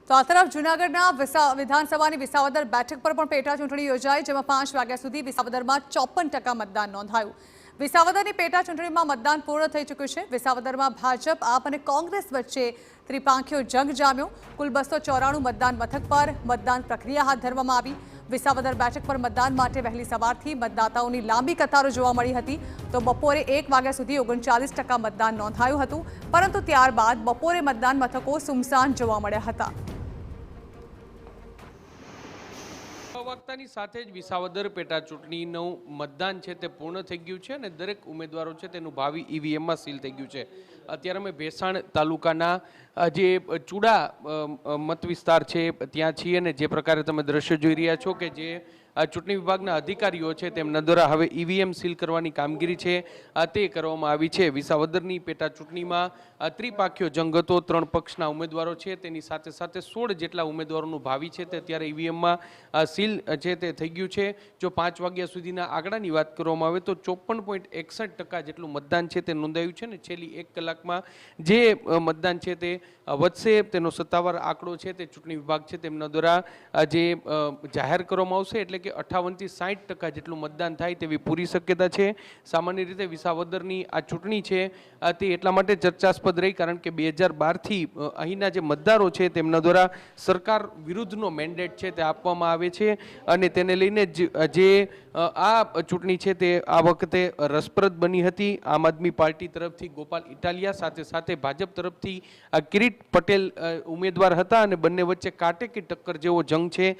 તો આ તરફ જૂનાગઢના વિધાનસભાની વિસાવદર બેઠક પર પણ પેટા ચૂંટણી યોજાઈ, જેમાં 5 વાગ્યા સુધી વિસાવદરમાં 54% મતદાન નોંધાયું। વિસાવદરની પેટા ચૂંટણીમાં મતદાન પૂર્ણ થઈ ચૂક્યું છે। વિસાવદરમાં ભાજપ, આપ અને કોંગ્રેસ વચ્ચે ત્રિપાંખીયો જંગ જામ્યો। કુલ 294 મતદાન મથક પર મતદાન પ્રક્રિયા હાથ ધરવામાં આવી। વિસાવદર બેઠક પર મતદાન માટે વહેલી સવારથી મતદાતાઓની લાંબી કતારો જોવા મળી હતી। તો બપોરે 1 વાગ્યા સુધી 39% મતદાન નોંધાયું હતું, પરંતુ ત્યારબાદ બપોરે મતદાન મથકો સુમસાન જોવા મળ્યા હતા। વાગતાની સાથે જ વિસાવદર પેટા ચૂંટણીનું મતદાન છે તે પૂર્ણ થઈ ગયું છે અને દરેક ઉમેદવારો છે તેનું ભાવિ ઈવીએમમાં સીલ થઈ ગયું છે। અત્યારે અમે ભેસાણ તાલુકાના જે ચૂડા મત વિસ્તાર છે ત્યાં છીએ અને જે પ્રકારે તમે દ્રશ્ય જોઈ રહ્યા છો કે જે ચૂંટણી વિભાગના અધિકારીઓ છે તેમના દ્વારા હવે ઈવીએમ સીલ કરવાની કામગીરી છે તે કરવામાં આવી છે। વિસાવદરની પેટા ચૂંટણીમાં ત્રિપાંખીયો જંગ હતો। 3 પક્ષના ઉમેદવારો છે, તેની સાથે સાથે 16 જેટલા ઉમેદવારોનું ભાવિ છે તે અત્યારે ઈવીએમમાં સીલ છે તે થઈ ગયું છે। જો 5 વાગ્યા સુધીના આંકડાની વાત કરવામાં આવે તો 54.61% જેટલું મતદાન છે તે નોંધાયું છે ને છેલ્લી 1 કલાકમાં જે મતદાન છે તે વધશે તેનો સત્તાવાર આંકડો છે તે ચૂંટણી વિભાગ છે તેમના દ્વારા જે જાહેર કરવામાં આવશે, એટલે કે 58 થી 60% જેટલું મતદાન થાય તેવી પૂરી શક્યતા છે। સામાન્ય રીતે વિસાવદરની આ ચૂંટણી છે તે એટલા માટે ચર્ચાસ્પદ રહી કારણ કે 2012થી અહીંના જે મતદારો છે તેમના દ્વારા સરકાર વિરુદ્ધનો મેન્ડેટ છે તે આપવામાં આવે છે અને તેને લઈને જે આ ચૂંટણી છે તે આ વખતે રસપ્રદ બની હતી। આમ આદમી પાર્ટી તરફથી ગોપાલ ઇટાલિયા, સાથે સાથે ભાજપ તરફથી કિરીટ પટેલ ઉમેદવાર હતા અને બંને વચ્ચે કાંટે કી ટક્કર જેવો જંગ છે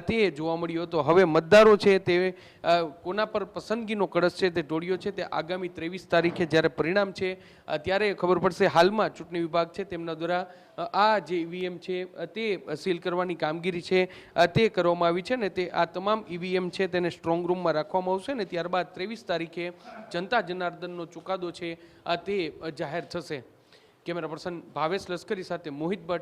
તે જોવા મળ્યો હતો। હવે મતદારો છે તે કોના પર પસંદગીનો કળશ છે તે ઢોળ્યો છે તે આગામી 23 તારીખે જ્યારે પરિણામ છે ત્યારે ખબર પડશે। હાલમાં ચૂંટણી વિભાગ છે તેમના દ્વારા આ જે ઈવીએમ છે તે સીલ કરવાની કામગીરી છે તે કરવામાં આવી છે ને તે આ તમામ ઈવીએમ છે તેને સ્ટ્રોંગ રૂમમાં રાખવામાં આવશે ને ત્યારબાદ 23 તારીખે જનતા જનાર્દનનો ચુકાદો છે તે જાહેર થશે। કેમેરા પર્સન ભાવેશ લશ્કરી સાથે મોહિત ભટ્ટ,